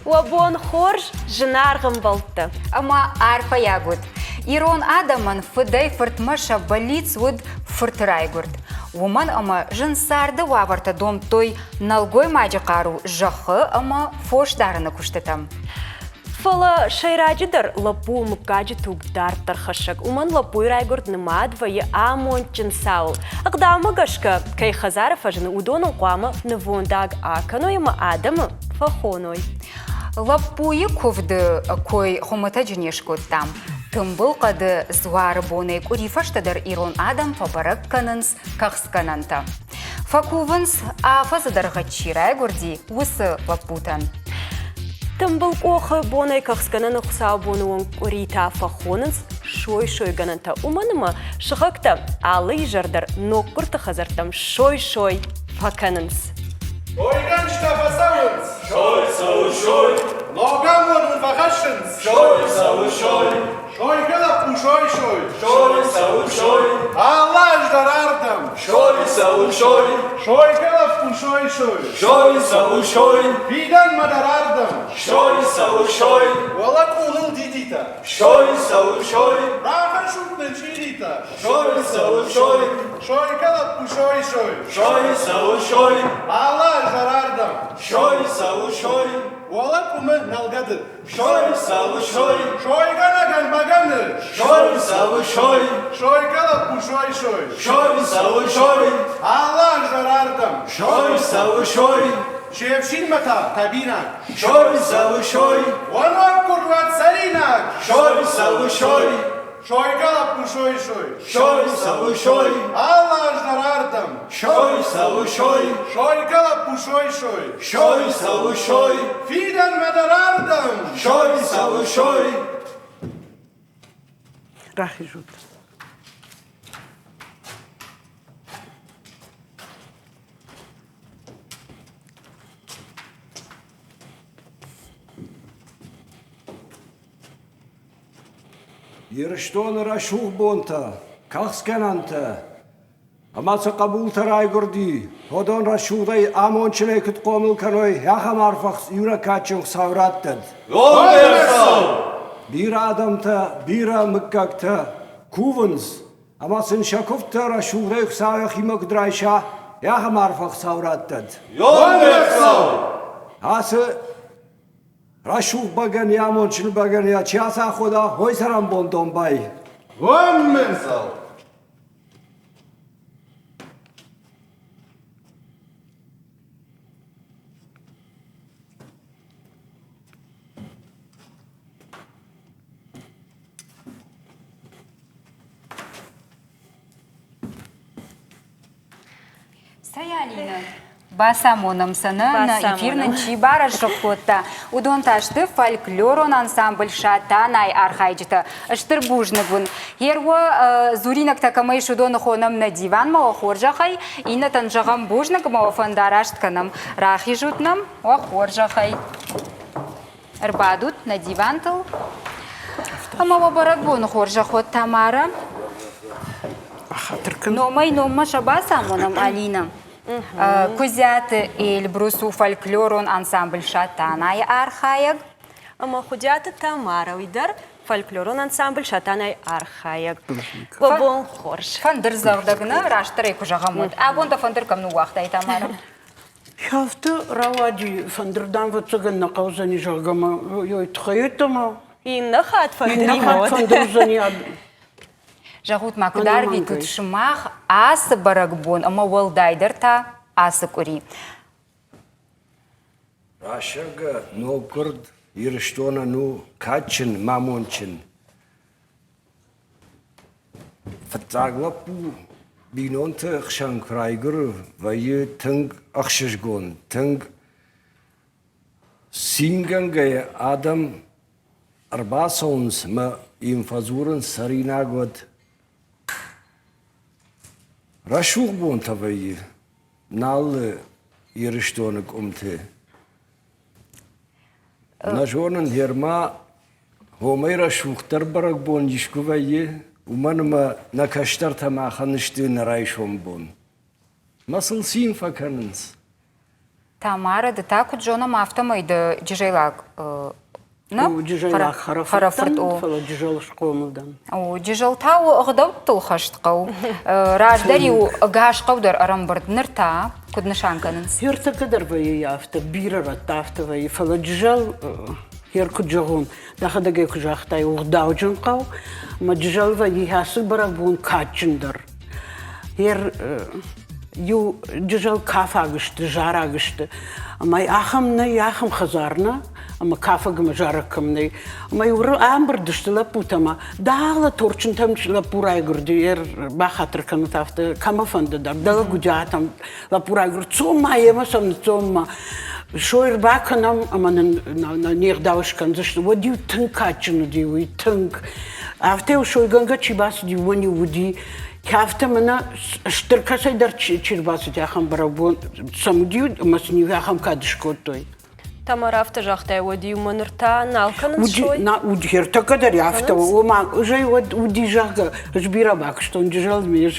Лабон хорж жинаргым болты. Ама арфа ягуд. Ирон адаман фыдай фыртмаша болиц вуд фыртырайгурд. Уман ама жынсарды ваварта дом той налгой мажықару жахы ама фошдарыны күштетам. Фала шайраджидар лапу мукаджи тугдар тархашак. Уман лапу райгурд нымадва я амон чынсаул. Агдама гашка кай хазаров ажны удону қуама нывондаг акану яма адамы фахоной. Лапуи ковды кой хомата жинешкот там. Тымбыл қады звары бонай курифаштадар ирон адам фабарак канынс кахскананта. Факувынс афазадарга чирай гурди усы лапутан. Тымбыл қоқы бонай кахскананы құсау бонуын курита фахонынс шой-шой гананта. Уманыма шығықта алы жардар ноккурты хазартам шой-шой факанынс. Ойган штафасауынс! Шой, сау, шой! Логамон вахашынс! Шой, сау, шой! Шойгала пушой-шой! Шой, сау, шой! Аллаш дарардам! Шой, сау, шой! Шойгала пушой-шой! Шой, сау, шой! Бидан мадарардам! Шой, сау, шой! Валак улыл дидита! Шой, сау, шой! Раха шутны чирита! Шой, сау, шой! Шойгала пушой-шой! Шой, сау, шой! Аллаш дарардам! Шой, сау, шой! Валак умы налгады! Шой, сау, шой! Шойганаган баганы! Шой, сау, шой! Шойгала пушой-шой! Шой, сау, шой! Аллаш дарардам! Шой, сау, шой! Шевшин мата табинак! Шой, сау, шой! Ванак курват саринак! Шой, сау, шой! Шойгала пушой-шой! Шой, сау, шой! Аллаш дарардам! Шой, сау, шой! Шойгала пушой-шой! Шой, сау, шой! Фидан мадарардам! Шой, сау, шой! Рахижут. Ирштон рашух бонта, кахскананта. Амаца кабул тарай гурди. Ходон рашудай амончне кит комил каной яхам арфахс юракачын савраттад. Бира адамта, бира мыккакта, кувынс. Амацын шаковта рашудай хсая химак драйша яхам арфахс савраттад. Асы راشوق بگن یا منچن بگن یا چی آسا خدا هوی سرم بندم بای Ваммен сал! Саялина. Басамоном сана на эфирный чибара жокотта. Удон ташты фольклорон ансамбль шатанай архайджита. Штырбужны бун. Ерво зуринак такамай шудон хонам на диван ма охоржахай. И на танжагам бужнак ма офандараштkanam. Рахижутнам охоржахай. Рбадут на дивантал. Ама вабарак бун хоржахот Тамара. Нома шабасамоном Алина. Кузяты Эльбрусу фольклорон ансамбль шатанай архаяг. Ама худята Тамара уйдар фольклорон ансамбль шатанай архаяг. Лабон хорж. Фандыр завдагына раштырай кужагамот. Абонда фандыр камну вахтай Тамара. Шафты равади фандырдан ватсаган на каузани жагама йойтхаетама. Инна хат Иннахат фандримот. фандырзани Жагут макдар витут шмах асы барагбон, ама волдайдыр та асы кури. Рашага но курд ирштона ну качын мамончын. Фатаглапу бинонты хшан крайгыр вайы тынг ахшышгон, тынг сингангая адам арбасонс ма инфазурын саринагот. Рашух бон тавайы, нал ирштонок умте. نجونن هرما هميرا شوختر برق بون يشكوفاي ومنما نكشتر تما خنشتين رايشون بون مسل سين فكرنس Тамара, да так от Джона мафтама и да джижайлак. ودجاج خرفت فلا دجاج قومدان ودجالتاو أغدوت الخشتقو راجدريو غاشقو در أرمبرد نرتا كد نشان كننس هيرتا قدر بي يافتا بيرا رتافتا بي فلا دجال هير كجهون داخل دقي كجاختاي وغداو جنقو ما دجال بي هاسل برابون كاتشندر هير يو دجال كافاغشت جاراغشت ما ياخم خزارنا أما كافق مجاركمني أما يورو أمبر دشت لبوتما دالا تورچن تمش لبوراي غردير بخاطر كانت after كما فند دالا جوجاتم لبوراي غرد ثم يما سم ثم شوير باكنم أما نير داوش كان دشت what do you think كاتشن دي we think after شوي غنغا تشيباس دي when you would كافتا منا اشتركا سيدر تشيباس دي أخم برابون سمديو مسني أخم كادش كوتوي Тамара автожахтай води уманырта налканын шой. На удир такадар яфта ума уже вот удижага разбира бак что он держал меня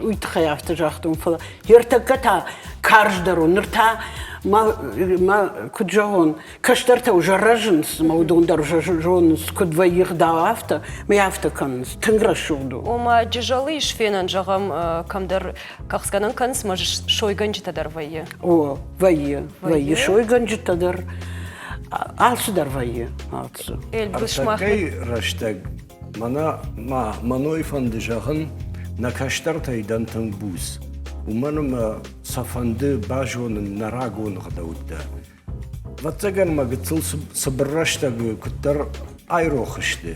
уйтха автожахтун фала ертаката карждару нырта ма куджон каштарта уже раженс маудондар жажон с кудвоих да авто мы автоканс тынграшуду Ома джижалы швенан жагам камдар кахсканын канс можешь шой ганжитадар вайе. о вайе шой ганжитадар алсыдар вайе алсы Эл бушмах. Артакай раштаг мана маной фандыжахын накаштар тайдан тангбуз ومنما صفند باجون نراغون غداودا واتساغن ما قتل صبرشتا كتر ايرو خشتي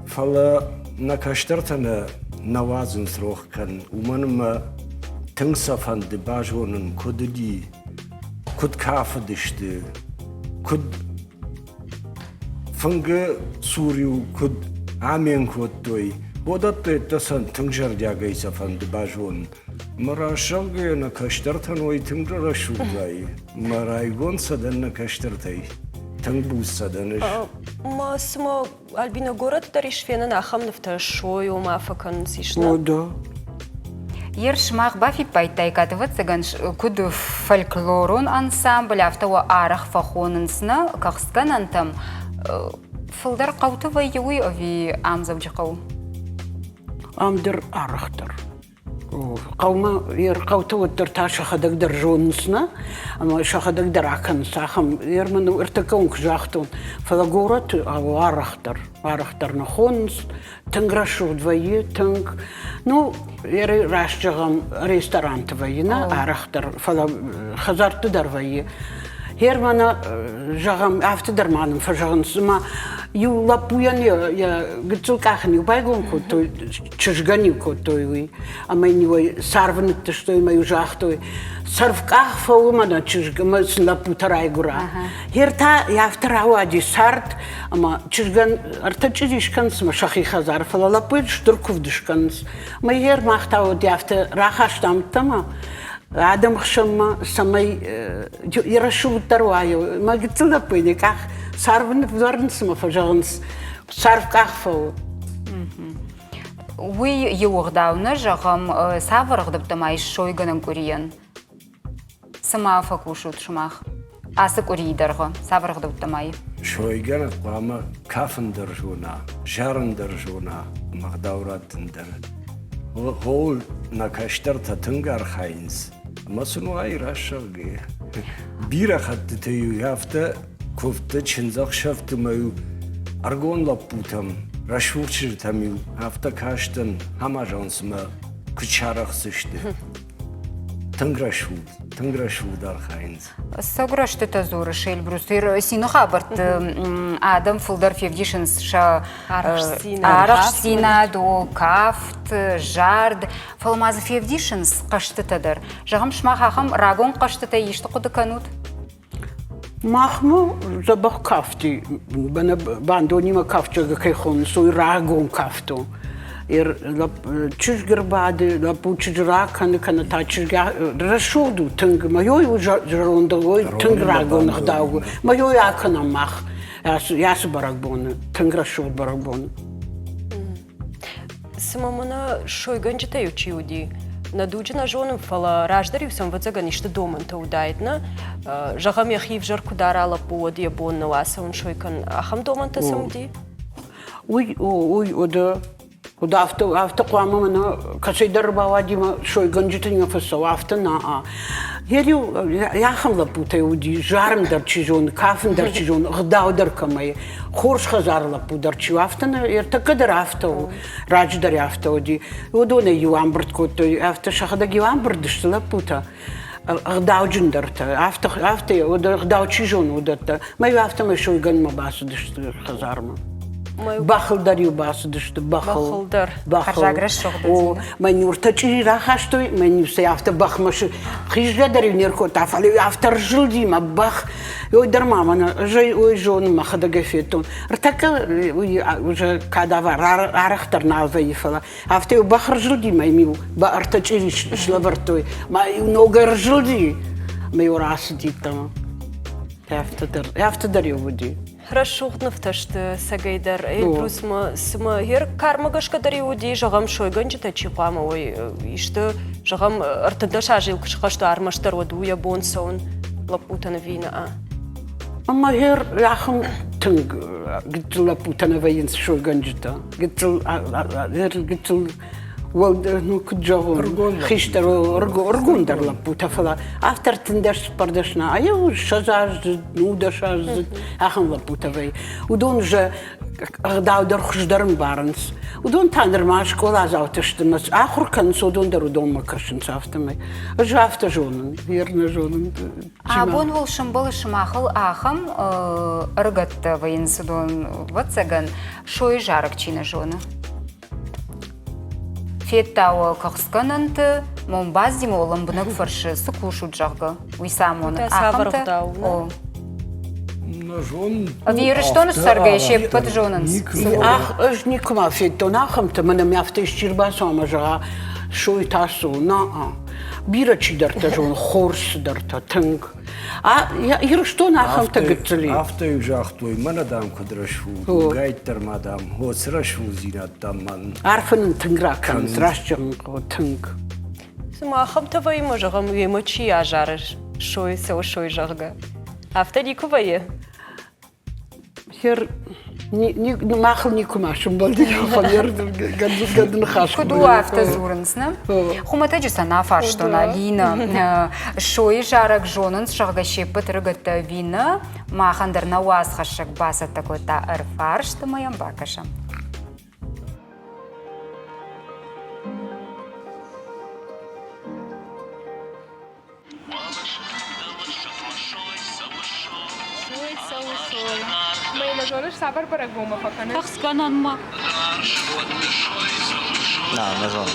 فلا نكاشترتنا نوازن سروخ كان ومنما تنصفند باجون كوددي كود كافدشتي كود فنگ سوريو كود عامين كودوي ودت تسن تنجر جاگي سفن دباجون مرا شغي نكشترتن وي تنجر شوغاي مرا يغون سدن نكشترتي تنبوس سدنش ما سما البينا город дари швенан ахам нафта шой ома афакан сишна. да Ершмах бафи пайтай катыват цыган куду фольклорун ансамбль автоа арах фахонынсна кахскан антам фылдар қаутыва юи ови амзавджақау. амдыр арахтар قوما يرقوتو الترتا شخدق جونسنا اما شخدق عكن ساخم يرمن ارتكون جاختون فلاغورت او ارختر نخونس تنغرشو دوي تنغ نو يري راشجام ريستوران توينا ارختر فلا خزرت دروي هيرمانا جاغم افتدر مانم فجانس ما يو لابويان يا قلتلك اخني وبايقون كنتو تشجعني كنتو اما اني سارفن تشتوي ما يجاختوي صرف كاخ وما تشجع ما سنلابو تراي غرا هيرتا يافتر عوادي سارت اما تشجعن ارتجيش كنس ما شخي خزار فلا لابويش دركوف دشكنس ما هير ما اختاو ديافت راخاش تما عدم خشمة سمي يرشوا التروايو ما قلت له بيني كاخ صارفن بدورن سما فجانس صارف كاخ فو وي يوغداونا جاغم سافر غدبت ماي شويغن كوريان سما فكوشوت شماخ اسك اوريدرغ سافر غدبت ماي شويغن قاما كافن درجونا جارن درجونا مغداورات تندر هول نكاشترتا تنغار خاينز مسنو اي راشغي بيرا خدتيو يافتا كوفتا چنزاق شفت مايو ارغون لابوتام راشوچر تاميو هافتا كاشتن هما جانس ما كچارخ سشتي تنغراشو دار خاينز سوغراشت تزور شيل بروسير سينو خابرت ادم فولدر فيفديشنز شا арахсина до кафт жард фалмаз фиевдишенс каштытадыр жагым шмахахым рагон каштыта ишти кудыканут مахму забах кафти бана бандонима кафчага кайхон сой рагон кафту чиж гербады, лапу чижрак, кана та чижга расшуду, тынг, моёй уже жарондовой, тынг рагонах даугу, моёй аканам мах, ясы барагбоны, тынг расшуд барагбоны. Самомана шойганчата ючиуди. Надуджена жоным фала раждари сам вацага ништа доман таудайтна. Жагам яхив жар кударала по диабон на ласа он шойкан ахам доман та самди. Уй, ода автоклама мана касайдар бава дима шойганчата не фасо автона. Ерю яхам лапута уди жарм дарчижон, кафен дарчижон, гдау даркамай, хорш хазар лапу дарчу автона, така авто, радждар авто ди. Удоне юамбрт кото авто шахада юамбрт дишта лапута. Гдау джиндарта, авто гдау чижон удата. Май авто май шойган мабасу дишта хазарма. Бахал дарю басу дишта бахал. Харжаграш шохда. Манюр тачи рахаштой, маню се авто бахмаши. Хижга дарю нерко тафали авто ржилди ма бах. Ой дармамана, жай ой жон махада гафетон. Ртака уже кадава арахтар наваифала. Авто бах ржилди маймил, ба артачи шлавартой. Май много ржилди. Май расди там. Авто дарю води. Рашухтна вташты сагайдар. Плюс сма хер кармагашка дари уди жагам шойганчата чипама ой ишты жагам артында шажил кышкашты армаштар оду я бонсон лапутана вина. Amma her yaxım tınг gittiler putana vayin şorgancıta. Gittil nu kudjavon khishtar orgundar la puta fala. After tindar spardashna ayo shazaz nudashaz axın la puta vay. Udon je gdauder khushdarm barns. Udon tandır ma şkola zavtıştınız. Ahur kan sodon dar udon makashın saftımay. Javta jonun, yerna jonun. Абон волшым был шмахал ахам ыргат ваин судон ватсаган шой жарок чина жона. Феттау кахскананты момбаз димолам бунак фарши сукушу джага. Уйсамон ахамта. Вир что на саргай шеп под жонанс. Ах, аж никма феттон ахамта манам яфта ишчирбасо амажа шой тасу на. Бирачи дарта жон хорс дарта тынг. Ир что на ахамта гитли? Авто жахтой манадам кудрашфу, гайтер мадам, хоцрашфу зинаттам ман. Арфанын тынгракан, зрашчан тынг. Сма ахамта вай можагам емочи ажарыш шой сел шой жарга. Авто дикувае. Хер махал никумашым балди хавер гадын хаш. Куду авто зурнсна? Хумата жуса на фарш то на вина. Шой жарок жонанс жарга шепет рыгата вина. Махандар на уаз хашак баса такой та арфарш то моям бакашам. Жониш сабар барак бома факана. Тахсканан ма. На жон.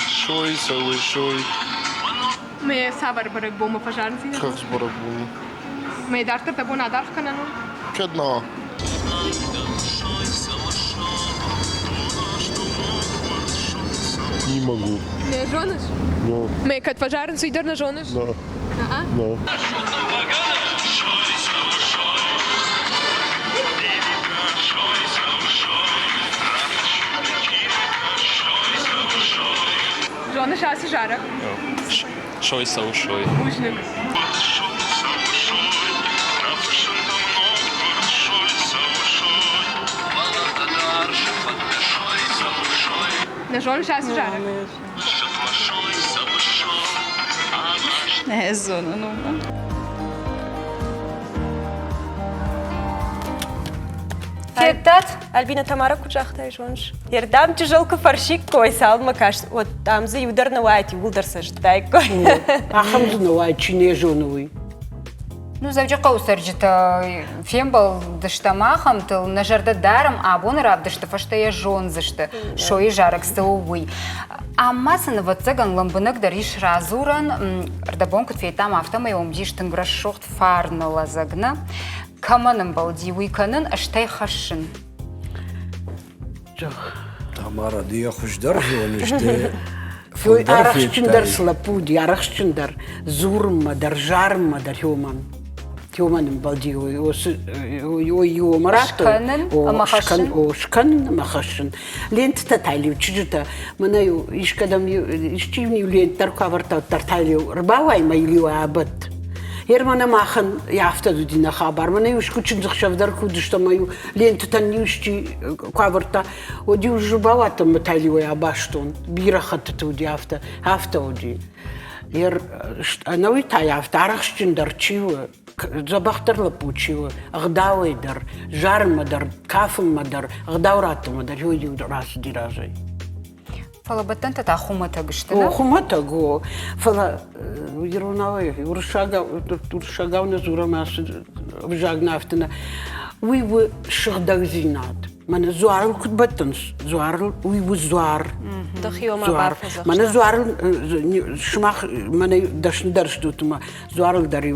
Шой, савой, шой. Ме сабар барак бома фажарнси. Как с барабуни? Ме дартер табон адарф канану. Кедна. Не могу. Не жониш? No. Ме кад фажарнси идер на жониш? No. No. Жониш аси жарак. Шой сау шой. Ужник. Не жониш аси жарак. Не зона, ну. Феттат? Альбина Тамара кучахтай жонш. Ердам тяжелка фаршик кой сал макаш. Вот там за юдар на лайти улдар сажтай кой. Ахам знавай чине жоновый. Ну, завжди каусарджита фембал даштамахам, тыл на жарда даром, а бон раб дашта фаштая жон зашта, шо и жарок стауй. А масса вот цаган ламбанак дариш разуран, рдабон кут фейтам автомай омдиш танграшохт фарнала загна. каманым балди уйканын аштай хашын. Жоқ. Тамара дия хуждар жонышты. Фой арахчындар слапуди, арахчындар зурмадар, жармадар хёман. Хёманым балди ой юмарату. Шканын, амахашын. Шканын амахашын. Лент татайли чужута. Манаю ишкадам ишчивни лент таркаварта тартайли рбавай майли абат. Ермана махан яфта дудина хабар. Манаю шкучин захшавдар кудышта маю лент танюшти каварта. Оди ужбавата матайли абаштон. Бирахат туди яфта оди. Ер анауи таяфта арахчындар чива. Забахтарла пучила, агдауэдар, жармадар, кафымадар, агдауратымадар, йоди раз диражай. Фала баттан та хумата гыштына. О, хумата го. Фала еруналай, уршагауна зурамасы вжагнафтына. Уйвы шыгдагзинат. Мана зуарл кутбаттанс, зуарл уйвы зуар. Дахиома барфазах. Мана зуарл шмах мана дашндар штутма зуарл дари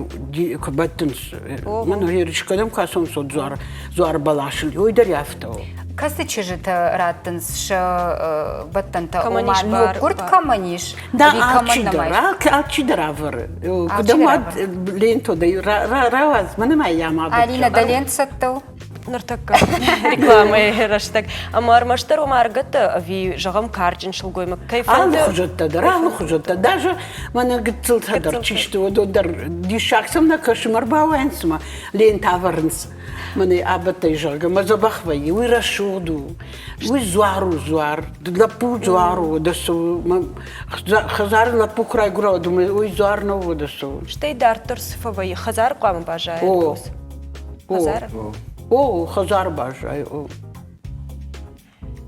кутбаттанс. Мана еришкадам касом со зуар балашил. Ой дари афтао. Касы чижита раттынс ша баттанта Каманиш ома бар, нукурт бар. каманиш. Да, алчидаравар. Кудамат ленто да раваз, мана майяма. Алина да лент саттау. Нартакка реклама раштак. Амар маштар омаргата ви жагам карчин шулгойма. Кайфанды. Алло хужатта. Даже мана гыцылтадар чишто одар дишаксам на кашмарбауэнсма лентаварнс. Мане абатай жага мазабахвай уй рашуду. Уй зуар. Лапу зуару дасу. Хазар лапу край гура думаю уй зуар ново дасу. Штей дартарс фавай хазар қам бажай. Хазар. О, хазар бажай.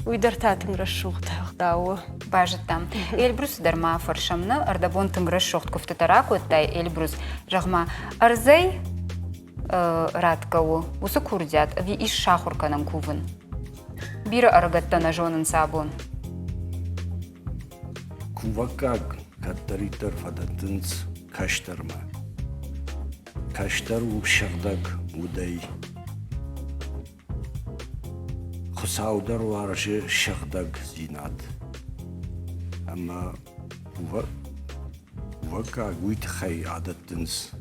Уй дартатым рашухта дау. Бажытам. Эльбрус дарма фаршамны ардабон тымры шохт кофтатарак оттай Эльбрус жагма арзай радкау усы курдят ви иш шахурканам кувын. Бира аргаттана жонын сабун. Кувакаг каттаритар фадатынц каштарма. Каштар упшагдаг удай. Хусаудар варжы шагдаг зинат. Ама кувакаг уйтхай адаттынц.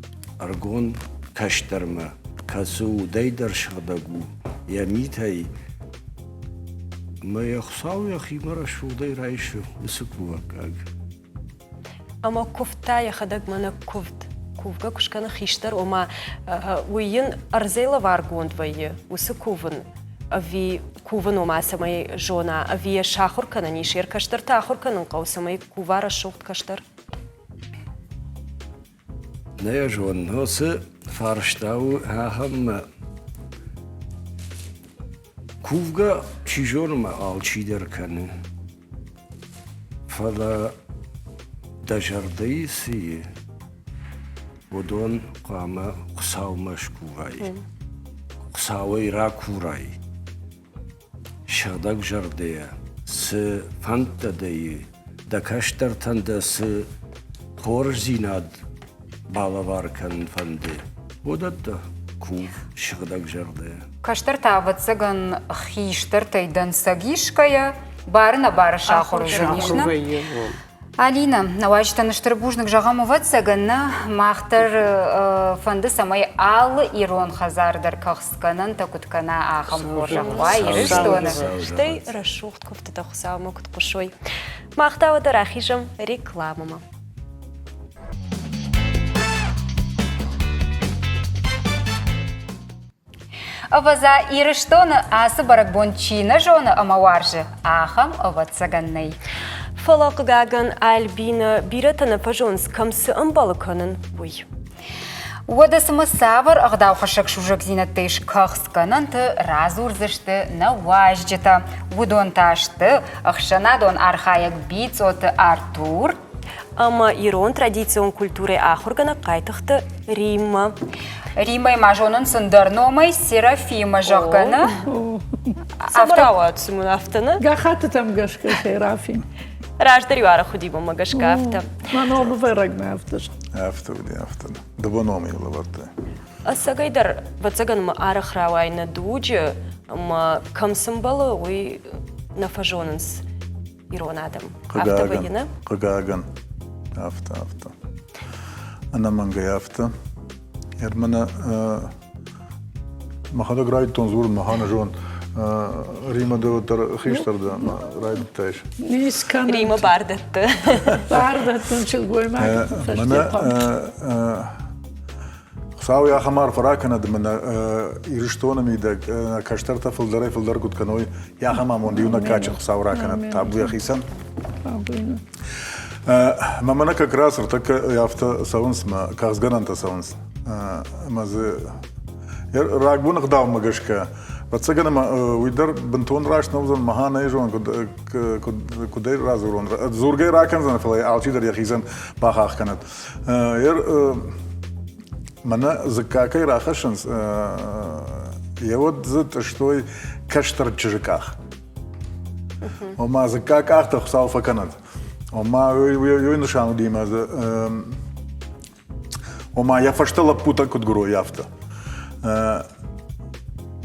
Аргон каштарма. Касу удайдар шагдагу. Ямитай. Моя хусау химара шудай райшу усукувакаг. Ама кофта я хадаг мана кофт. Кувга кушкана хиштар ома уйын арзейла варгонд вайы усы кувын. Ави кувын ома самай жона. Ави шахуркана нишер каштар тахурканын қау самай кувара шухт каштар. Нея жон, носы фарштау ахам кувга чижорма алчидер каны. Фала дажарды си одон қама қсаумаш кувай. Қсауай ра курай. Шагдаг жардея. Сы фантадайы. Да каштартанда сы хор зинад балаваркан фанды. Одатта кув шагдаг жардея. Каштар таватсаган хиштар тайдан сагишкая барына бары шахур жынишна. Алина, навачтаныштыр бужнық жағамы ватсаганна мақтар фанды самай алы ирон хазардар кақсканын такуткана ағым қоржақва еріштоны. Штей рашухт кофта тахусау мокут кушой. Мақтауыды рахижым рекламама. Аваза еріштоны асы барак бончина жоны амаваржы ағым ватсаганнай. Фалақығағын Альбина биратаны пажонс камсы ымбалы көнін бұй. Уадасымы савыр ағдау қашық шужық зинаттайш қақсканынты разурзышты на важджета. Удон ташты ақшанадон архаяк биц оты Артур. Ама ирон традицион культуры ахургана қайтықты Римма. Римай мажонын сындарномай Серафима жаққаны. Самырауа түсімін автыны. Гахаты там гашка Серафим. Раждар юара худима магашкафта. Мано вырагна автош. Автоди. Добономи лаварте. Асагайдар вацаган ма арахравайна дуджи ма камсамбала уй нафажонанс иронадам. Автовагина? Кагаган. Авто. Ана мангай авто. Ермана махада грайтон зур махана жон Рима да хиштарда райдтайш. Рима бардатты. Бардаттын чилгойма. Мана Сау я хамар фаракана дмана ириштонами да каштарта филдар гуд каной я хамамон диуна качах сауракана табу я хисан. Мамана как раз так яфта саунс ма казгананта саунс. Мазы рагбун гдав магашка. Пацаганама уйдар бентон раш новзан махана ежон кудай разурон. Зургай ракан зан флай алчидар я хисан бахах канат. Мана закакай рахашанс я вот за что каштар чижиках. Ома закаках тах салфа канат. Ома ой нушану дима ома я фаштала пута кот гро яфта.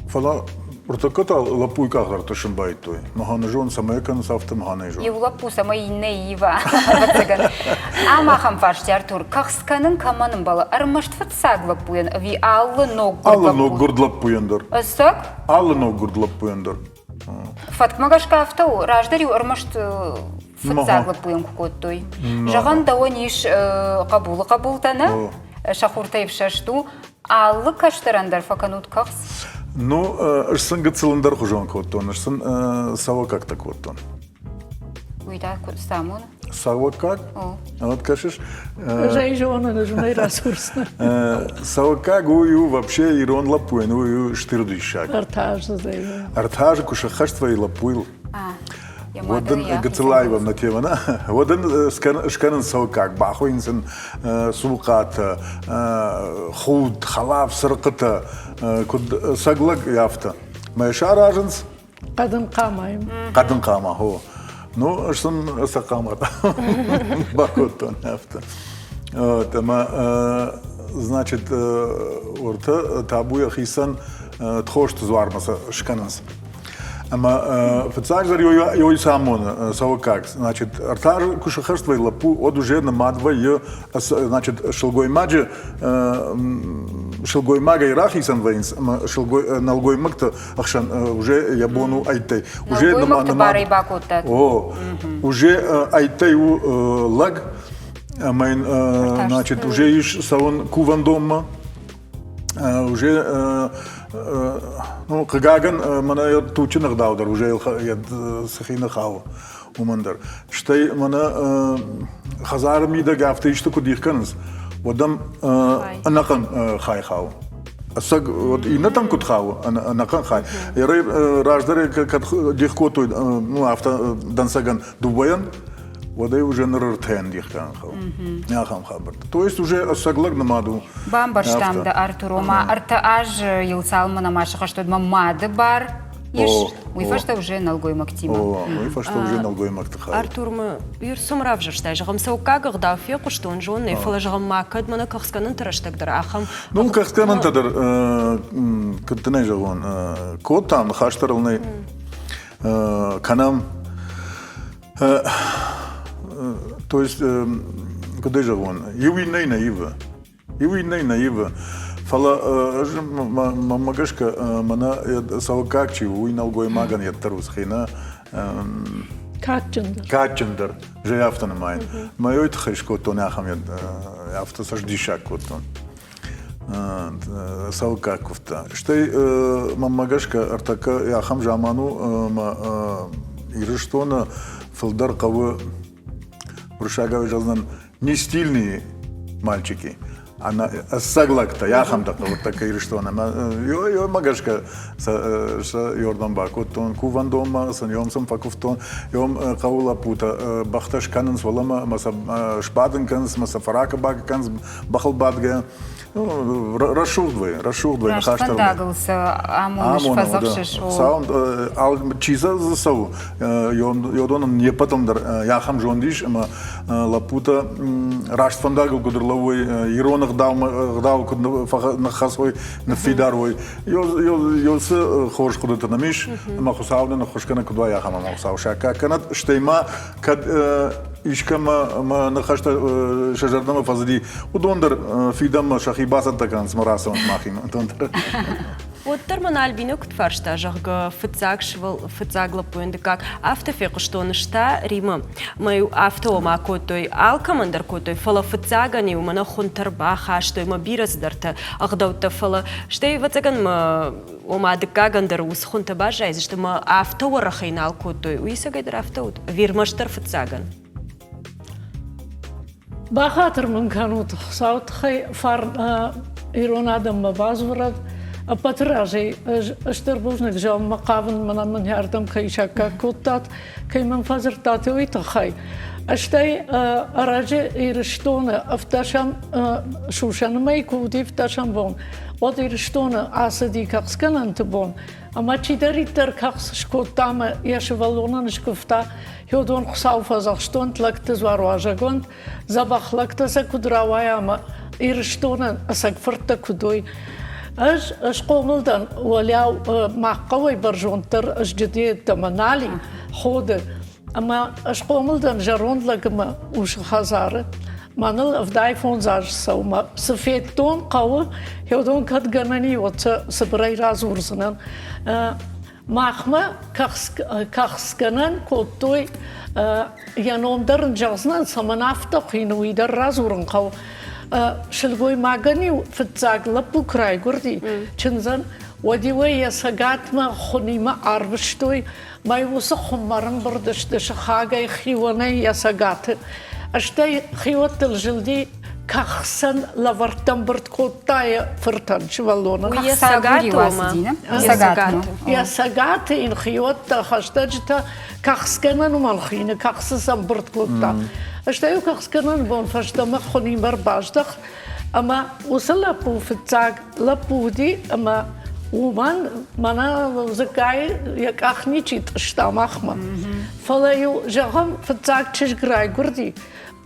Фала протокота лапуй кахар тошен байтой. Махана жон самекан сафта махана жон. Евлапу самай неива. Ама хам фашти Артур. Кахсканын каманын бала. Армашт фатсагла пуен. Ви аллы ног гурдлап пуендар. Сак? Аллы ног гурдлап пуендар. Фаткмагашка автоу. Раждарю армашт фатсагла пуен кукоттой. Жаган дауаниш кабултана. Шахуртаев шашту. Аллы каштарандар факанут кахс. Ну, сын гациландар хужон коттон, сын сава как так коттон. Уйда самон. Сава как? Вот кашиш. Жайжона жунай ресурсно. Сава как ую вообще ирон лапуен, ую штырдышак. Артаж зайва. Артаж кушахаштва и лапуил. Воден гацилаевам на тема, воден шканен сава как бахоинсен сулката, худ, халав, сырката, куд саглак яфта. Майша раженс? Кадын камайм. Кадын кама, хо. Ну, сын сакамата. Бакоттон яфта. Тама, значит, орта табуя хисан тхошт звармаса шканенс. Ама фацаждар йой самон сава как, значит, артаж кушахарства и лапу от уже на мадва ё, значит, шелгой маджи шелгой мага и рахисан вейнс, ама шелгой налгой макта ахшан уже ябону айтай. Уже на мадва бакота. О, уже айтай у лаг, майн, значит, уже иш савон кувандома, уже ну, кагаган мана тучинах даудар, уже яд сахина хау умандар. Штай мана хазар мида гафта ишта кудихканс, водам анакан хай хау. Асаг вот и на там кут хау анакан хай. Ярай раждаре как дихкотой, ну авто дансаган дубаян. Вода уже на ртен дихкан хау. Няхам хабар. То есть уже саглаг намаду. Бамбаштам да Артурома артааж юлсалмана машаха что мамады бар. Иш, уйфашта уже налгой мактима. Уйфашта уже налгой мактиха. Артур мы ирсумрав жаштай жагам саукагах да феку что он жон и фала жагам макад мана кахсканын тараштагдар ахам. Ну кахсканын тадар кантане жагон котам хаштарылны канам. То есть, куда же он? Его не наива. Фала, магашка, мана савакакчи, уйналгой маган яттарус хина. Катчендер. Же яфта на майн. Майой тхешко то няхам яфта саждишак котон. Савакаковта. Штай магашка артака яхам жаману ирыштона филдар кавы Рушаговый жаздан не стильные мальчики, она саглак-то, я хам-то вот такая ириштона. Йо магашка йордан бакотон, куван дома, саньом сам факуфтон, йом каула пута, бахташ каненс валама, маса шпаден канс, маса фарака бак канс, бахал бадга, расшурдвай, Раштфандагылсы, амоныш фазықшыш. Саунд, ал чиза за сау. Йодон не потомдар, яхам жондиш, ама лапута раштфандагыл кудрлавой, иронах дау куд на хасой, на фидарвой. Йосы хош кудата намиш, ама хусауда на хошкана кудва яхам ама хусау. Шака канат штейма кад ишкама нахашта шажардама фазди удондер фидам шахибасат такан смарасом махим удондер. Оттарман Альбино кутфаршта жага фыцагла поинды как автофеку что нышта Рима. Мою автома котой алкамандар котой фала фыцагани умана хунтарбаха что има бираздарта агдаута фала штей вацаган ма омадыкагандар ус хунтабажа из что ма автоорахайнал котой уисагайдар автоут вирмаштар фыцаган. بخاطر من كانوا صوت خي فار إيران آدم مبازورد أبتراجي أشتربوزنك جام مقابل من يردم كي شكا كوتات كي من فزر تاتوي تخي أشتي أراجي إيرشتون أفتشم شوشان ما يكودي أفتشم بون ود إيرشتون أسدي كخسكن تبون أما تشيدري تركخس شكوتام يشوالونا نشكفتا يودون خساو فزخشتون تلقت زواروجاغون زبخ لقت سكودراوايا ما إيرشتون أسكفرت كودوي أش قوملدن ولياو مع قوي برجونتر أش جديد تمنالي خود أما أش قوملدن جرون لقما وش خزارة مانل أفداي فون زاج سوما سفيتون قوي يودون كد جناني وت سبراي رازورزنن ماخما كخس جنان كوتوي ينوم درن جازنن سمنافتا خينوي در رازورن قو شلوي ماغني فتزاق لبو كراي غردي چنزن وديوي يساقات ما خوني ما عربشتوي ما يوسا خمارن بردش دش خاقاي خيواني يساقات اشتاي خيوات الجلدي كخسن لورتن برد كوتاي فرتن شوالونا يساقات إن خيوات خشتاجتا كخسكنا نمالخين كخسسن برد كوتا أشتايو كخسكنن بون فشتما خوني مرباجدخ أما وصل لبو فتاق لبو دي أما ومان مانا زكاي يكاخني تشيت اشتامخما فلايو جاهم فتاق تشجراي قردي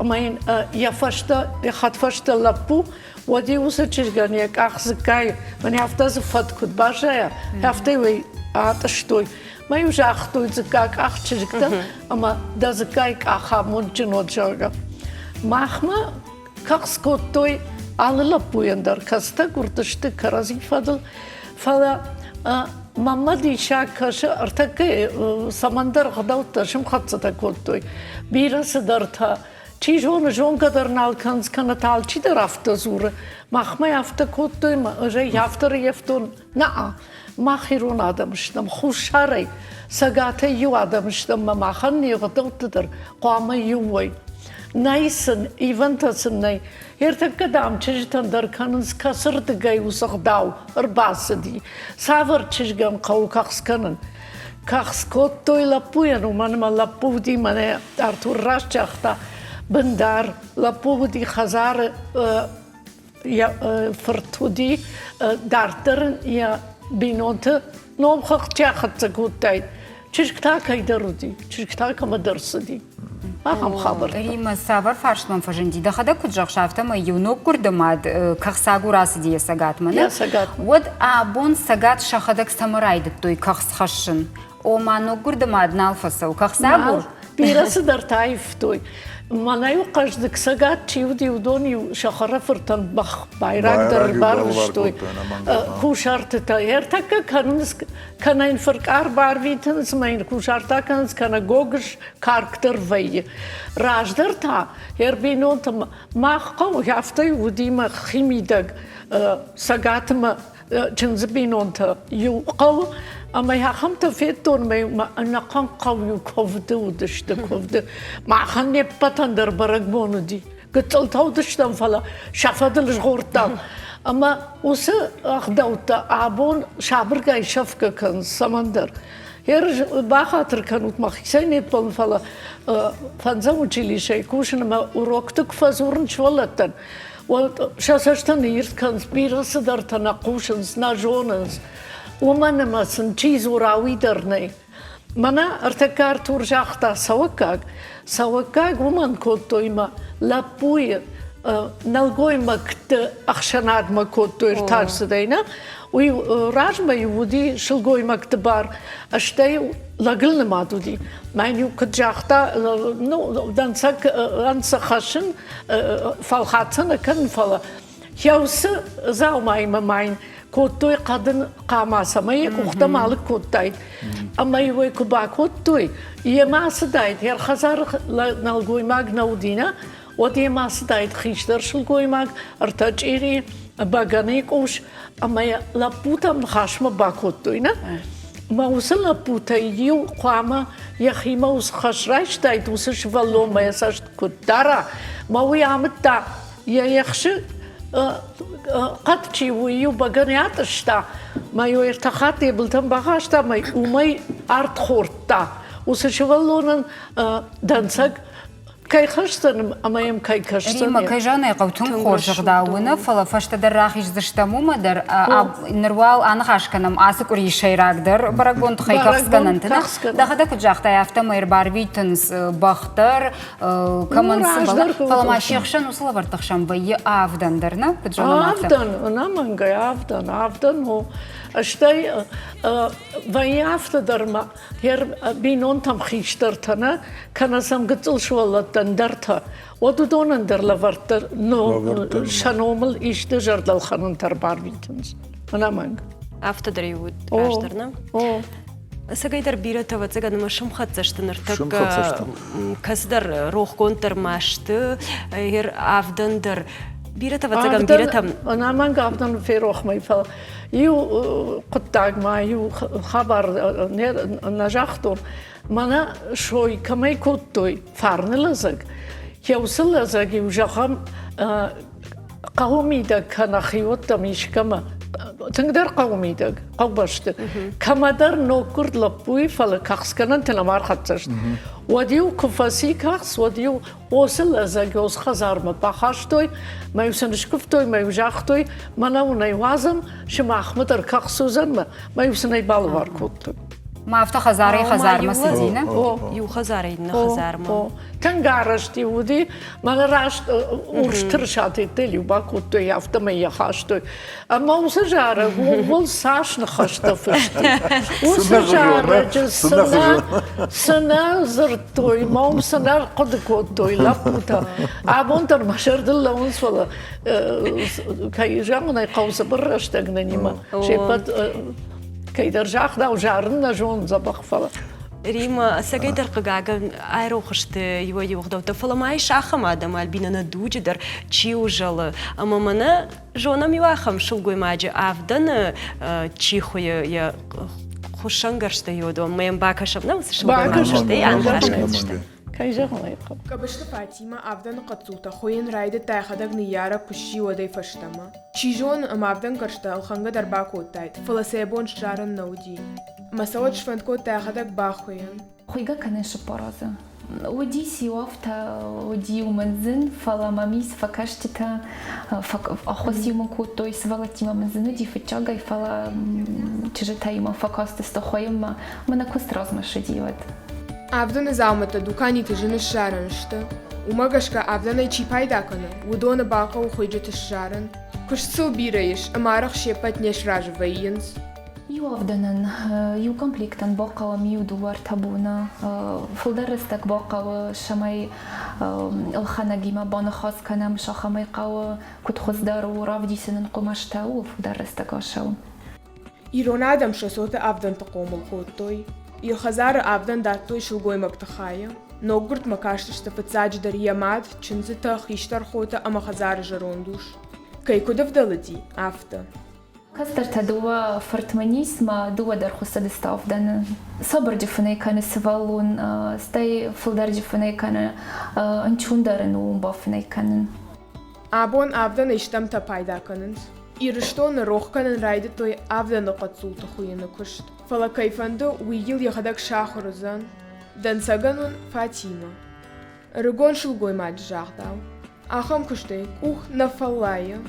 أما يفشتا يخط فشتا لبو ودي وصل تشجان يكاخ زكاي من يفتاز فتكود باشايا يفتاوي آتشتوي ما يوجاختو زكاك أختشجتا أما دا زكاك أخا منجنو جاغا ماخما كاكسكوتوي على لبو يندر كاستا قرتشت كرازي فضل فلا ماما دي شاكاش ارتكي سمندر غداو تشم خطستا كوتوي بيرا سدرتا چی جون قدر نالکنز کنتال چی در افته زوره ماخما یافته کتوی ما جای یافته یفتون نه ما خیرون آدمشتم خوشحالی سگاته یو آدمشتم ما خنی غدوت در قامه یوی نیسن ایونتاسن نی یرتک کدام چیزتن در کننز کسر دگای وسق داو ارباس دی سافر چیزگم قو کخس کنن کخس کتوی لپوین و من ما لپو دی منه ارتور راش چختا بندار لپو دی خزار فرتودی دارترن یا بینونت نوم خخ چاخت زگوتای چشکتا کای درودی چشکتا کم درسدی ما هم خبر ريما سافر فارش من فجندي ده خدا كنت جاكشافتا ما يونو كردماد كخساغو راسدي ساغات من يا ساغات ود ابون ساغات شخدك سامرايد توي كخس خشن او ما نو كردماد نالفسو كخساغو بيرس درتايف توي ما يوقش دك ساغات تشيودي ودوني شخره فرتن بخ بايراك در بارشتوي كوشارت تاير تك كان ينفرق اربع فيتن سمين كوشارتا كان كان جوجش كاركتر في راج درتا يربينون تم ما قو يافتي ودي ما خيميدك ساغات ما جنزبينون تا يوقو أما يا خمت فيتون ما أنا كان قوي كوفد ودشت كوفد ما خني بتندر برقبونه دي قلت له دشتم فلا شافت الجورتا أما وس أخدوت عبون شابر جاي شفك كان سمندر يرج باخاطر كانوا مخيسين يطلن فلا فنزمو تشيلي شيء كوشن ما وروكتك فزورن شولتن وشاسشتن يرت كان سبيرا صدرت نقوشنس ناجونس ومن مسن تشيز وراوي درني منا ارتكار تورجاختا سوكاك ومن كنتو إما لابوي نلقوي مكت أخشناد ما كنتو ارتاج سدينا وراجما يودي شلقوي مكتبار أشتاي لقلنا ما دودي ماينيو كجاختا نو دانسك أنسا خشن فالخاتنا كن فلا يوس زاو ماين كوتوي قدن قاما سماي كوختا مالك كوتايد أما يوي كوبا كوتوي يما سدايد هير خزار نلقوي ماك نودينا ودي ما سدايد خيشتر شلقوي ماك ارتاج إيري باغانيكوش أما لابوتا مخاشمة باكوتوينا ما وصل لابوتا يو قاما يخي ما وصل خشراش تايد وصل شفالو ما يساش كتارا ما ويعمتا يخش قد شي ويو باغانياتشتا ما يو ارتخاتي بلتن باغاشتا ما ومي ارت خورتا وصل شفالو دانسك كاي خشتن أما يم كاي خشتن ريما كاي جانا يقوتون خورج غداونا فلا فشت در راخيش زشتمو ما در نروال أنا خاشكنم آسك وري شيراك در برقبون تخي كخسكن انتنا دخدا كجاختا يافتا ما يرباربيتنس باختر كمان سبلا فلا ما شيخشن وصلا برتخشن بي آفدن درنا كجانا مافتا آفدن أنا منغاي آفدن هو أشتاي ويافتا درما هير بينون تم خيشترتنا كان سمقتل شوالت دندرتها ودودون اندر لورت نو شنومل إيش دجرد الخنن تربار بيتنز أنا مانغ أفتا دريود أشترنا سجيدر بيرة تواتزع أنا مش مختصت نرتك كسدر روح كونتر ماشت هير أفدن در بيرة تواتزع بيرة أنا مانغ أفدن في روح ما يفعل يو قطع ما يو خبر نجاحتون مانا شوي كما يكوتوي فارن لزق يوصل لزق يوجخم قومي دك كان خيوت مش كما تقدر قومي دك قبشت كما در نوكر لبوي فلا كخس كان تنمار خطشت وديو كفاسي كخس وديو وصل لزق يوز خزار ما بخشتوي ما يوسنش كفتوي ما يوجختوي مانا ونيوازم شما أحمد الكخس وزن ما يوسني بالوار كوتو ما أفتح خزار مسدينا يو خزارين خزار ما كان قارشتي ودي ما راشت ورشترشاتي تلي وباكوتو يافتا ما يخاشتو أما وسجارة والساش نخشتا فشتي وسجارة سنة زرتوي ما وسنة قد كوتوي لابوتا عبونتر مشرد اللونس ولا كي جانا يقوس برشتاقناني ما شيبات كي درجاخ دا وجارنا جون زبخ فلا ريما سجيدر قاعد أيروخشت يو خدوت فلا ما يشاخم آدم البينا ندوج در تشيوجل أما منا جونا ميواخم شلقوي ماجي أفدن تشيخو يا خوشنگرشت يودو ما ينباكشم نوس شلقوي ماجي أنخاشت كي جانا يقب كبشت فاطمة أفدن قطوطة خوين رايدة تاخدك نيارة كشي ودي فشتما تشيجون أما أفدن كرشتا الخنگة در باكو تايت فلا سيبون شجارن نودي ما سوتش فندكو تاخدك باخوين خويقا كانش برازة ودي سيوافتا ودي ومنزن فلا ماميس فكشتتا أخوسي ومكوتو يسفلتي منزن ودي فتشاقا فلا تجتاي ما فكاست استخويم ما نكوست رازمش ديوت أفدن زعمت دوكاني تجن الشارن شتا ومغشكا أفدن يشي بايدا كنا ودون باقا وخويجة الشارن كش تسو بيريش أمارخ شيبت نيش راج فيينز يو أفدنن يو كومبليكتن باقا وميو دوار تابونا فلدرستك باقا وشماي الخانقيمة بانا خاص كنا مشاخماي قاو كت خزدار ورافدي سنن قماشتا وفلدرستك وشاو يرون آدم شسوت أفدن تقوم الخوتوي يخزار أفدن داتوي شلقوي مكتخايا نوغرت مكاشتش تفتزاج در ياماد چنزتا خيشتر خوتا أما خزار جروندوش كي كدف دلتي أفتا كستر تدوا فرتمانيس ما دوا در خصد استافدن صبر جفني كان سفالون ستاي فلدر جفني كان انچون درن ومبافني كان أبون أفدن اشتم تا بايدا كننز إيرشتون روح كان رايدة توي أفدن قطسول تخوين كشت فلا كيفندو ويجيل يخدك شاخرزان دن ساقنون فاطمة رغون شلقوي ماج جاغداو Ахам кушты, ух на фаллая.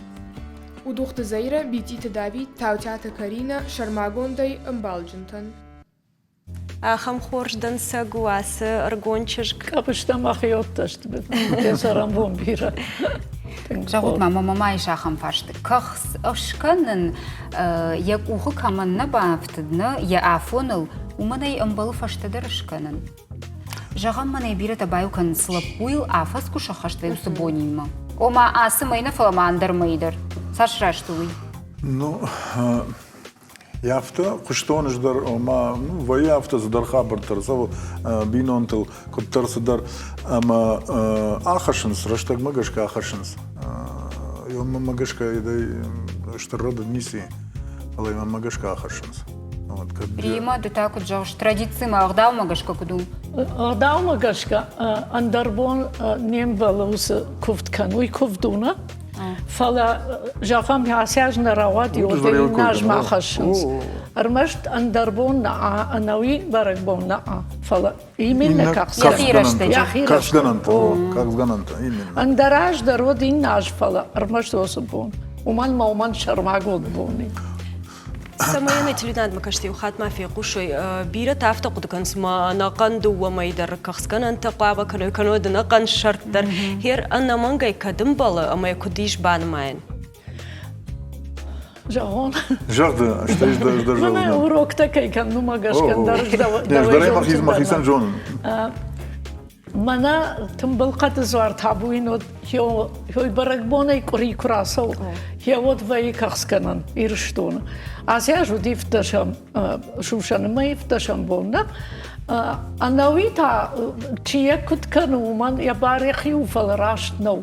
Удухта Заира, Битита Давид, Таутята Карина, Шармагондай, Амбалджинтон. Ахам хорждан сагуасы аргончишк. Капышта махиотташ, тесарам бомбира. Жагут мама ишахам фашты. Кахс ашканын як ухы каманна бафтыдны, я афоныл, уманай амбалы фаштыдар ашканын. Жагам манай бира табаю кан слапуил афас кушахаштвей усыбонийма. Ома асы майна фаламандар майдар. Сашраштуй. Ну, яфта, куштон ждар, ома, вай яфта задар хабар тарсав, бинонтел, коптар задар, ама ахашинс, раштаг магашка ахашинс. Йома магашка идай штаррода дниси, але йома магашка ахашинс. Приема да так вот жауш традиции ма агдау магашка куду. Агдау магашка андарбон нембалус куфткануй куфдуна. Фала жафам ясяж нарават йодей наш махашинс. Армашт андарбон на анауи баракбон на. Фала именно как сгананта, именно. Андараж дародин наш фала армашт осбон. Уман шармагод бони. Самая телюнад макашти ухат мафия кушой бира тафта кудканс ма нaqan дуwa майдар кахскан анта qaba кано да naqan шарттар хер анна мангай кадым балы амай кудиш банмайн. Жагон. Жагда, что из даже. Мана урок такой кан ну магашкан дарждава. Не, ждарай махисан жон. Мана тымбыл қаты звар табуин от хой баракбонай кори красау. Я вот вай кахсканан ирштон. А я жуди вташам шушан май вташам бонна. Анауита чия куткану уман я барехи уфал рашт нау.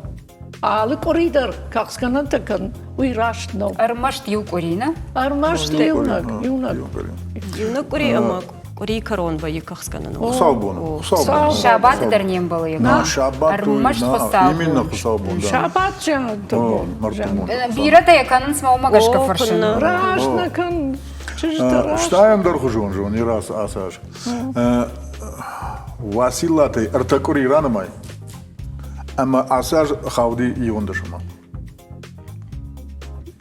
Алы коридор кахсканан такан уй рашт нау. Армашт ю корина? Армашт юнак. Юнак кори амак. Кори корон вай кахсканан. Хусаубон. Шабат дарнем было я. На шабат. Армашт хусаубон. Именно хусаубон. Шабат чан то. Бира та яканын смау магашка фаршин. Рашна кан. Штаем дорхужон жон не раз асаш. Василатай артакури ранамай. Ама асаж хауди иондашма.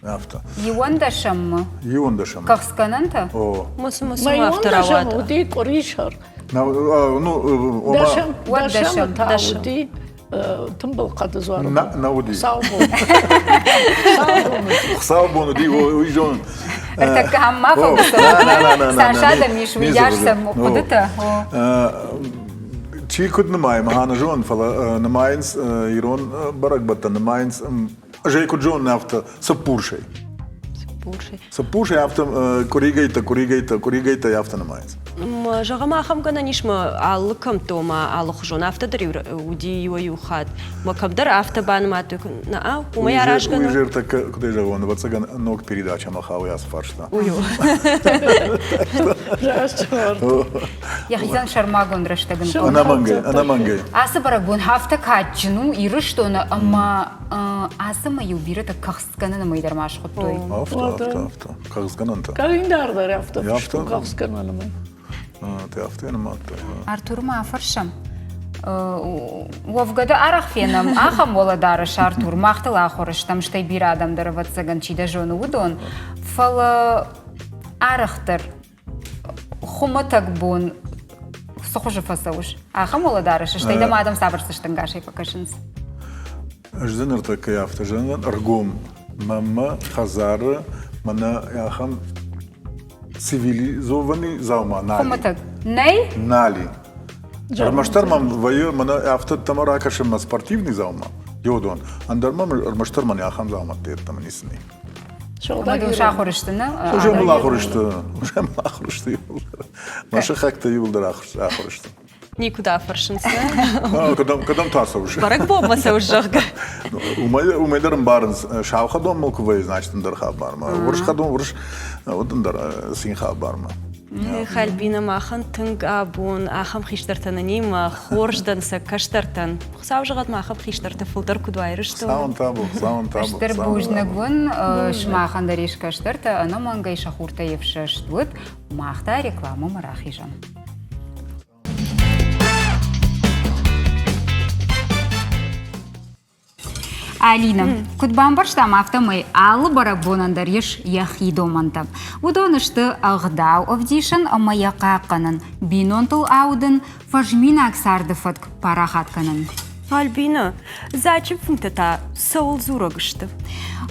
Афта. Иондашма. Иондашма. Кахскананта? О. Масума авторавата. Уди коришар. Ну, дашам тауди тымбыл қады звар. Науди. Саубон. Саубон ди уйжон. Это камма фокуса. Саша да миш видяшсам кудыта. Чикуд намаем хана жон фала намаинс ирон баракбата намаинс жейку джон нафта сапуршей. Сапуршей авто коригайта яфта намаинс. Жагама хам гана нишма алкам тома алхужон авто дари уди юхат. Макабдар авто банмат на ума ярашгана. Уйжер так куда жагон вацаган ног передача махау яс фаршта. Уйо. Я хизан шармагон раштаган. Она мангай. Асы баракбон хафта качну ирыштона ама асы маю бира та кахсканана майдар машхоттой. Авто. Кахскананта. Калиндар авто. Кахсканана май. Ты автономат. Артур мафаршам. Вовгада арахфенам ахам воладарыш Артур махтал ахорыш там штай бир адамдар ватсаган чида жону удон. Фала арахтар хуматак бон сохожа фасауш. Ахам воладарыш штай дам адам сабырсыш тангашай покашынс. Жденер такая авто жденер аргом мама хазары мана яхам цивилизованный заума нали. Хуматак. Най? Нали. Армаштармам вайы мана авто тамара кашема спортивный заума. Йодон. Андармам армаштарман яхам заума теттам нисни. Маду шахорыштыны? Уже млахорышты. Наша хакта юлдар ахорышты. Никуда фаршинса. Кадам таса уже. Барак бомбаса уже. Умайдарым барынс шавхадон мылкувай, значит, ндарха барма. Выршхадон вырш одандар синха барма. Хальбина махан тынг абун ахам хиштартананим хоржданса каштартан. Хсавжагат махам хиштарта филтер кудвайрышто. Саун табу. Штыр бужнагун шмахан дариш каштарта, ана мангай шахурта евшаштвыт, махта реклама марахижан. Алина, кудбан барштам автомай аллы барабонандар еш яхидомантап. Удонышты ағдау овдишын амая қаққанын, бинонтыл аудын фажмин аксардыфатк парахатканын. Альбина, зачем функтата соул зурагышты?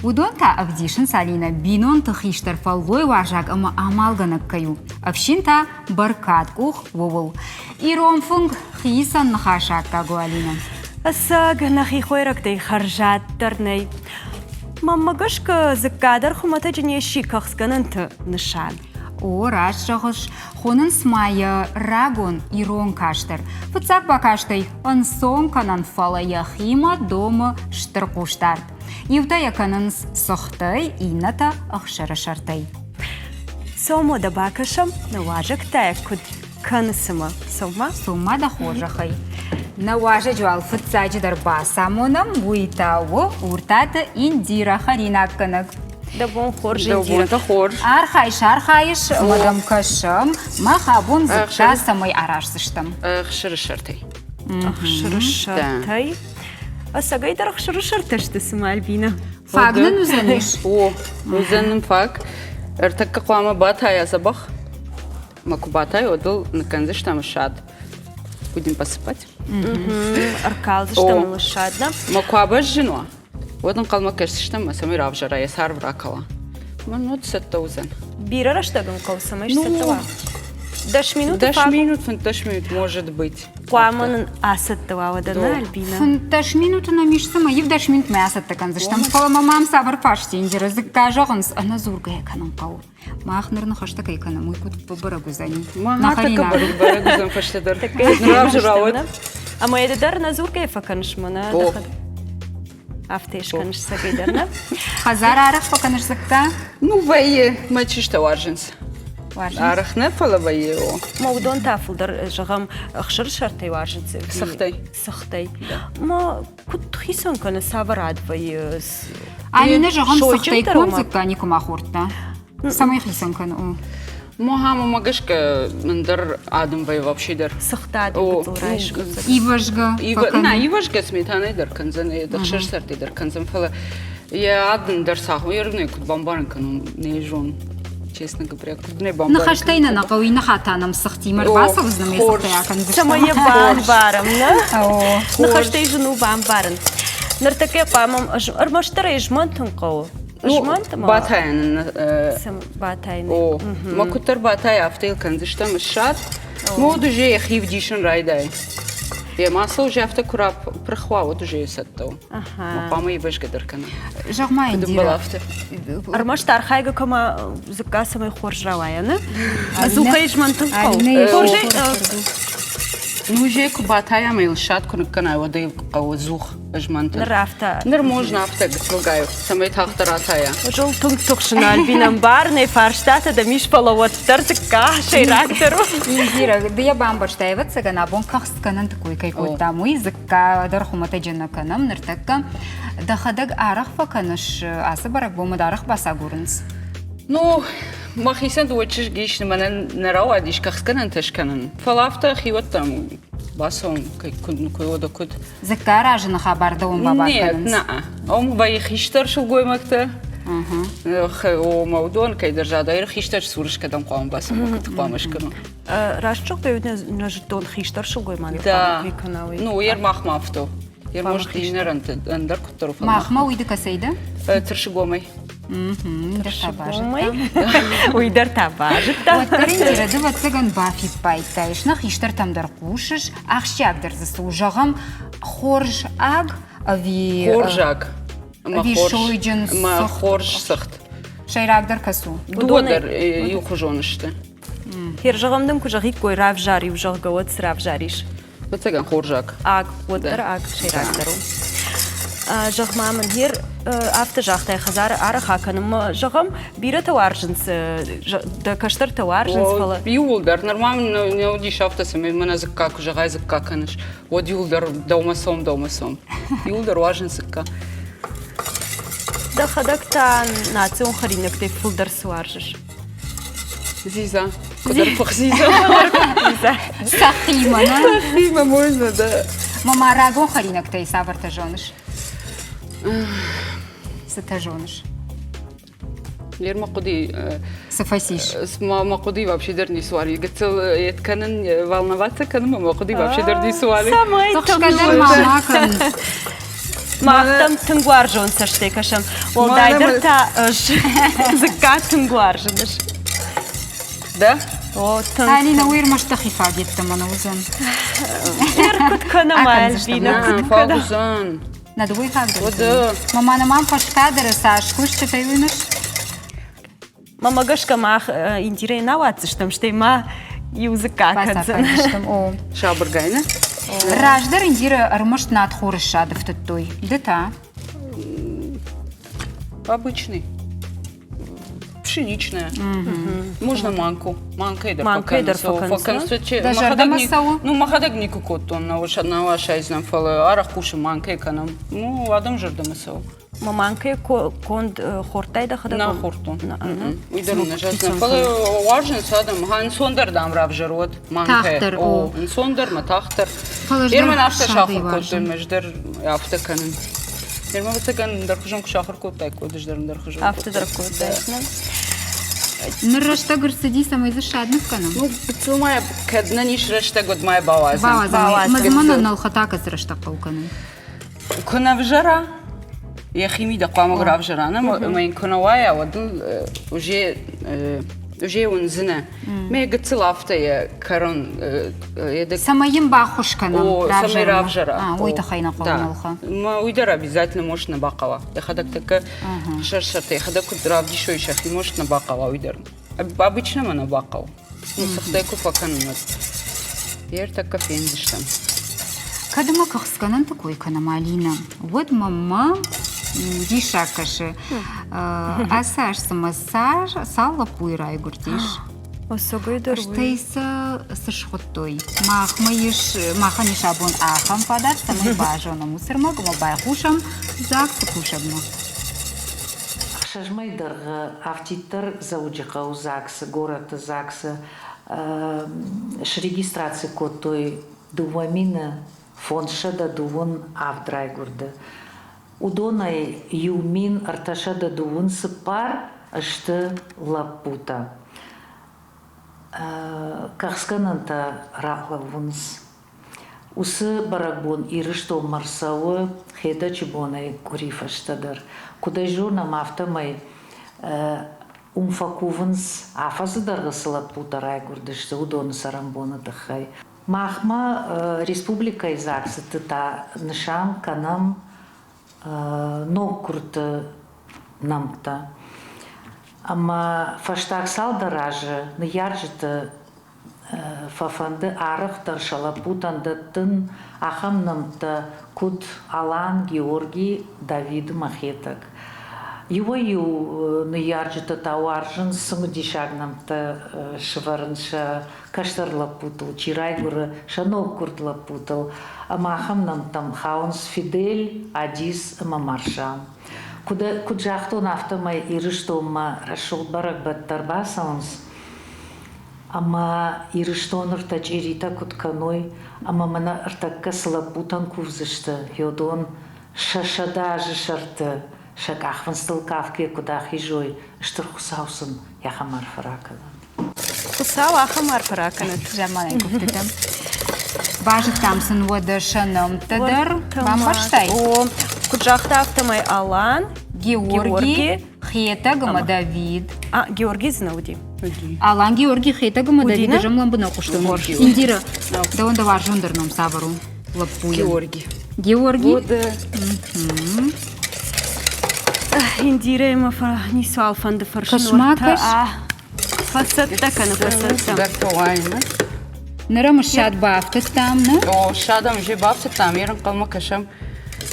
Удонта авдишын Салина бинонты хиштар фаллой важак ама амалганак каю. Авшинта баркат ух вовыл. Иром фунг хисан нахашак кагу Алина. Асаг нахи хойрактай харжаттарнай. Маммагашка закадар хумата жіне шикахсгананты нышан. О, рашшағыш, хонын смайы рагон ирон каштыр. Фыцак бакаштай, ансон канан фала яхима дома штыркуштард. Ювта яканынс сохтай, ината ахшары шартай. Сомо да бакашам наважак тая куд канысыма. Сома? Сома да хожахай. Наважа жуал фыцаджидар басамонам буйтауы уртаты индира харинакканак. Да бон хор жиндира. Да хор. Архайш, мадам кашам, махабун зыкта самай арашсыштым. Ахшыры шартай. Ахшыры шартай. Асагайдар ахшыры шарташты сыма Альбина. Фагнын үзенеш. О, үзенім фаг. Эртакка қуама батай азабах. Маку батай одыл наканзыш там шад. Будем посыпать. Аркалзыш там лошадна. Маку абаш жинуа. Одан қалма кәрсіштім, самай равжара, я сар вракала. Ман от сәтті өзен. Бира раштагам каусама, сәттава. Даш минут Даш минут, может быть. Куаманын асаттава вадана, Альбина. Даш минуту на мишсама, ев даш минут мясатты канзыштым. Фала мамам сабыр пашти индира, зыкка жоғынс, ана зурга яканам кау. Махнырны хаштака яканам, мой кут барагузани. Махатака барагузан фаштадар. Равжара, а моя дедар на зурга ефаканышмана. Афтеш каныш сагайдарна. Хазар арах факаныш зыкта? Ну, вайе, мачишта варжынс. Арах не фала вайе о. Маудон тафылдар жағам ақшыр шартай варжынсы. Сахтай. Сахтай. Ма кут хисан каны саварад вайе. Алина жағам сахтай кон зыкка никума хорта. Самай хисан каны о. Мохама магашка мандыр адым вай вообще дар. Сахтады бұтылрайш. Иважга. Иважга сметанай дар канзан, дақшыр сартай дар канзан фала. Я адым дар саху, ервне кут бамбарын канун не жон. Честно говоря, кут не бамбарын. Нахаштайна нақауи нахатанам сахти марбасов знаме сахтай акан. Самая бамбарам, на? Нахаштай жену бамбарын. Нартаке памам, армаштара жмантын қау. Батайын. Батайын. Макутар батай афтейл канзыштам шат. Моду же я хивдишн райдай. Я масла уже авто курап прохва, вот уже саттау. Мапама и башка даркана. Жагма индира. Армашта архайга кама зыкка самай хоржравая, не? Зухай жмантын қау. Ну, же батая мейл шат кункана воды қау зух жмантын. Рафта. Нер можно авто глагаю. Самай тахтаратая. Жол тунг тухшына Альбинам барны фарштата да миш палаваттар зыкка шейрактеру. Индира, да я бамбаштаева цагана бон кахсканан такой кайкойта мой зыкка дархумата джанаканам нертакка да хадаг арах факаныш асы барак бома дарах басагурынс. Ну, махисан дуачиш гишни манан нарау адиш кахсканан ташканан. Фалафта хиват там басом кай ода куд. Зыкка ражына хабарда он бабаканынс. Нет, на. Он бай хиштар шулгой макта. О маудон кай держада ир хиштар сурышка там қуам басом макта қуамашкану. Рашчок бевне на жетон хиштар шулгой мали. Да. Ну, ер махмафто. Ер может хиштар андар куттару фалма. Махма уйды касейда? Тыршигомай. Уйдар табажыта. Вот таринтирады вот цыган бафит байтайш. Нах иштар там дар кушыш. Ахщак дар заслужагам. Хорж аг. Хоржак. Ви шойджин ма хорж сахт. Шайрак дар касу. Дуодар юхужонышты. Хержагамдым кужагик кой равжари ужага вот сравжариш. Вот цыган хоржак. Аг, вот дар аг шайрак дару. Жағмамын хер авто жақтай хазар ары хаканым жағам бира тауаржынс, да каштар тауаржынс фала. Юлдар, нормально не удиш автосами, мана зыкка, кужагай зыкка каныш. Вот юлдар даумасом. Юлдар важен зыкка. Да хадакта национ харинак ты фулдар суаржыш. Зиза. Кудар пах Зиза. Сахима, на? Сахима можно, да. Мама рагон харинак ты саварта жоныш. ستажоныш. Лерма куди? Сафасиш. ما قضي вообще даже не свали. Гцел етканен волноваться канем, ما قضي вообще даже не свали. Самай Тохшкадар мамакан. Махтам тынгуаржон саштей кашам. Ол дайдыр та зыкка тынгуаржыныш. Да? О, Алина уйрмаш тахифа гетті мана узан. Күткана Альбина. Фагузан. Надуй хагдар. Ода. Мамана мам фашкадары саш кушчатай уйныш. Мама гашка мах индирей навацыштым, штей ма юзыка кадзан. О. Шабыргайна? Раждар индира армаш надхуры шадов той. Дета? Обычный. Пшеничная. Можно манку. Манка идер факанса. Даже ардамасау? Ну, махадаг кукотон на ваша изнам фала арах куши манка эканам. Ну, адам жардамасау. Маманка конд хортайда хада. На хортон. Идеру на жазнам фала важен садам. Хан сондер дам равжерот. Манка. Тахтар. О, сондер ма тахтар. Ермен авто шахар котер междер авто канын. Ермен ватаган дархужон шахар котай кодыш дархужон. Авто даркотайсна. Ныррашта гырсади самай зашаднов канам. Ну, целмая кадна ниш рашта год моя баваза. Баваза. Мазмана налхатака зрашта пауканам. Кона вжара. Я химида қама грав жарана, майн конавая водил уже унзина. Ме гцел авто я карон едек. Самаим бахушканам. О, самай рав жара. Ой тахайна қавналха. Ма уйдар обязательно можешь на бакала. Я хадак така шаршата, я хадак рав дишой шахи можешь на бакала уйдар. Обычно мы на бакал. Ну сахтайку факанат. Ер так кофеин диштам. Кадыма кахсканан такой канам Алина. Вот мама дишакаши. Асаш самасаж сала пуйрай гуртиш. Осогойдор. Штейса сашхоттой. Махмаиш маханиш абон ахам падар самай бажона мусырма гума байхушам заксы кушабна. Шажмайдар автитар зауджихау заксы город заксы регистрации коттой дувамина фон шада дувон авдрайгурда. Удонай юмин арташада дувон сыпар ашты лапута. Кахскананта рахлавунс. Усы барагбон ирышто марсауы хеда чибонай курифаштадар. Кудай журна мафтамай умфакувынс афазыдаргысы лапута райгурдышты удоны сарамбона тахай. Махма республика изаксы тыта нышам канам нокурты намта. Ама фаштак салдаражы наяржыты фафанды арых таршалапутанды тын ахам намта куд Алан Георгий Давид Махетак. Его наяржыты тауаржын сыңдишаг намта шварынша каштарлапутал, чирайгуры шанокуртлапутал. Ама ахам намтам хаунс Фидель Адис Мамаршам. Куджахтон автомай ирыштома рашол барак баттарбасаунс. Ама ирыштон ртач ирита кутканой, ама мана ртакка слапутан кувзышты. Йодон шашадажы шарты, шак ахван стылкавке кудах ижой, штырхусаусын яхамар фаракадан. Хусау ахамар фараканат. Жаманай куфтетам. Бажык тамсын вода шаном тадар. Мамбаштай. Куджахта автомай Алан Георгий Хета гама Давид. Георгий знауди. Алан Георгий Хета гама Давид. Жам ламбына куштым. Индира. Да он давар жондарном сабару. Лапуя. Георгий. Индира има не суал фанды фаршин. Кошмакаш. Фасетта кана фасетта. Бертовайна. Нырам шад бафты там, на? О, шадам же бафты там. Ерам калма кашам.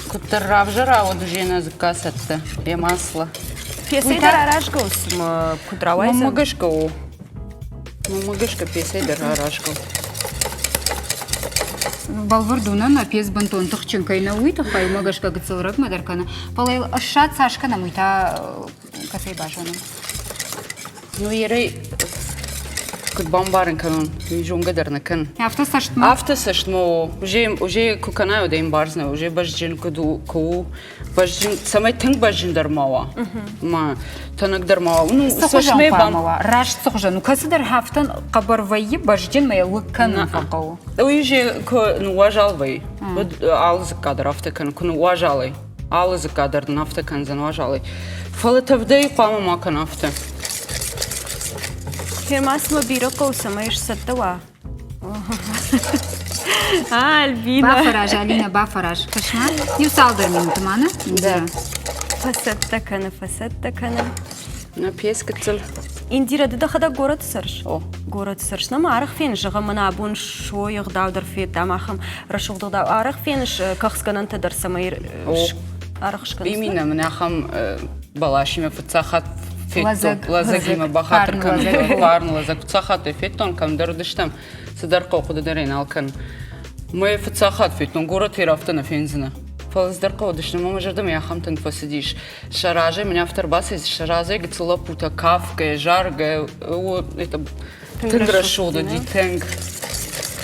Куттар равжара одужена закасатта. Я масло. Песейдар арашгоус кудравайза. Мамагашка о. Мамагашка песейдар арашгоу. Балвардуна на пес бантон тахченкай на уйта, хай магашка гцелрак мадаркана. Палай ашат сашка на муйта кафе бажана. Ну ерей كنت بامبارن كانون يجون قدرنا كان Автосаштма. автосаштмо уже куканаю да им барзна уже бажжин ку бажжин самай тинг бажжин дармава ма танак дармава ну сашме бам раш сохжа ну касыдар хафтан қабарвайы бажжин май лыккан фақау уже ну важалвай алыз кадр автокан куну важалай алыз кадр нафтокан зан важалай фалатавдай қама макан авто Фирмас мобиро коусамаеш саттава. Альбина. Бафараж, Алина, бафараж. Кашма? Юсалдар минутмана? Да. Фасетта кана. На песка цел. Индира, да хада город сърш. Город сърш. Нама арах фен жага мана абун шо ягдаудар фет тамахам рашугдау арах фен кахсканан тадар самаир. Арах шкан. Именно мнахам балашиме фцахат лазагима бахатыр кам варн лазаг фцахат феттон кам дардыштам садар қоқуда дарен алкан мы фцахат феттон город ферафтана фензина фалаздар қодышна мама жардам я хамтан посидишь шараже меня автор басис шаразе гцела пута кафка жарга это тынграшуда дитенг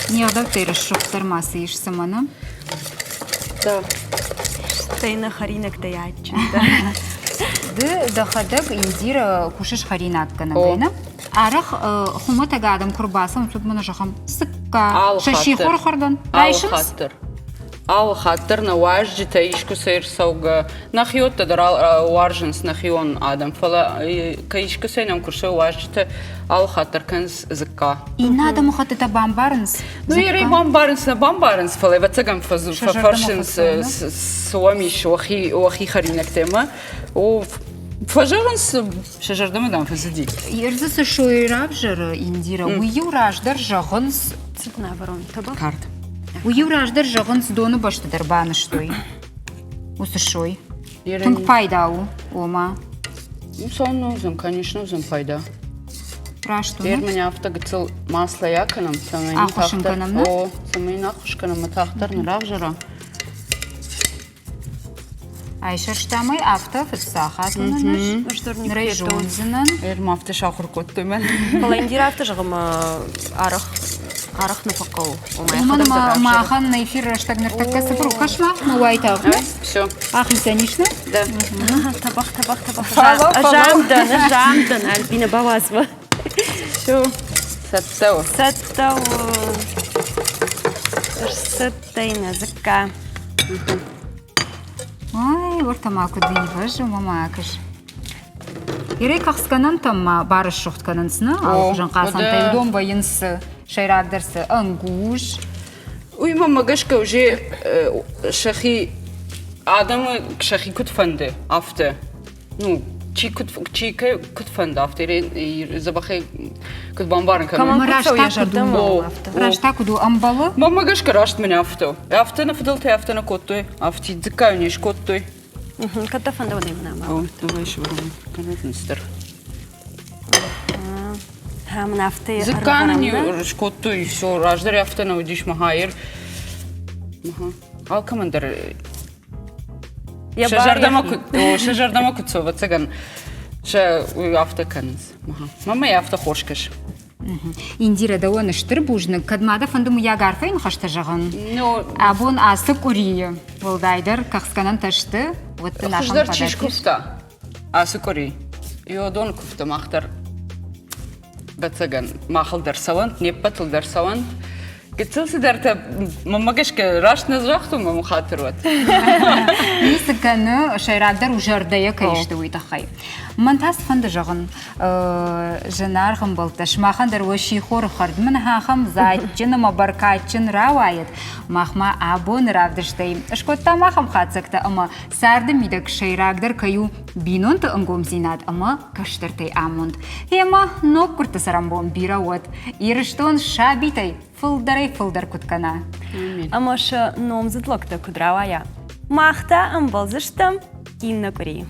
не адал ты расшуктар масыиш самана да тайна харинак даячча да хадак Индира кушаш харинак канадайна арах хумата адам курбасам тут мана жахам сыкка шаши хорхордан райшынс ал хаттар на важжи таишку сейр сауга нахиот тадар варжынс нахион адам фала каишку сейнам курше важжи ал хаттар канс зыкка и надо мухата та бамбарнс ну и бамбарнс фала вацагам фаршинс суамиш вахи харинак тема о Фажаранс шажардам дам фазди. Ерзасы шойрап жары Индира. Уйу раждар жағынс цепна ворон таба. Карт. Уйу раждар жағынс дону башты дарбаны штой. Усы шой. Тынк пайдау ома. Ну сон нужен, конечно, нужен пайда. Рашту. Ер меня автогцел масло яканам, самый ахушканам. О, самый нахушканам тахтар ражара. Айшар штамай авто фсахат унанаш. Райжонзынан. Ерм авто шахур коттумен. Индира авто жагама арах нафакау. Уман махан на эфир раштагнер такка сапру кашма. Муайта. Все. Ахисанишна? Да. Табах. Жамдан, Альбина Бавазова. Все. Саттау. Саттайна закка. Ой, ортамаку диважу мамакаш. Ирей кахсканан тамма барыш шухтканансна, алжан касан тайдом байынс шайрагдырсы ангуш. Уй мамагашка уже шахи адамы шахи кутфанды авто. Ну, чи кутфанды авто и забахай кут бамбарн каман. Рашта куду амбалы. Мамагашка рашт меня авто. Авто на фидалте авто на коттой. Авти дзыкаю неш коттой. Ката фанда водай мана. О, давай еще варум. Канатнстер. Хам нафты. Дзыкаю не коттой все. Рашдар авто на удиш махайр. Ал командир. Шажардама кутсо вацаган. Ша авто канс. Мама я авто хошкаш. Индира да он штырбужны кадмада фандым я гарфайн хашта жаган. Абон асы курие. Волдайдар кахсканан ташты. Вот ты нашан подачиш. Хаждар чишкуфта. Асы кури. И одон куфта махтар. Бацаган махалдар саван, не патылдар саван. Гцэлси дарта мамагашка рашна жахту маму хатырват. Нисыканы шайрагдар ужардая кайшты уйтахай. Мантас фанды жагын жанархым болташ махандар ваши хор хардмын хахам зайчын мабаркачын равайет. Махма абон равдыштай. Шкотта махам хатсакта ама сарды мидак шайрагдар каю бинонты ангом зинат ама каштыртай амунд. Хема нок курта сарамбом бирават. Ирыштон шабитай. Фылдар куткана. Амаша номзытлыкта кудравая. Махта амбалзыштым инна кури.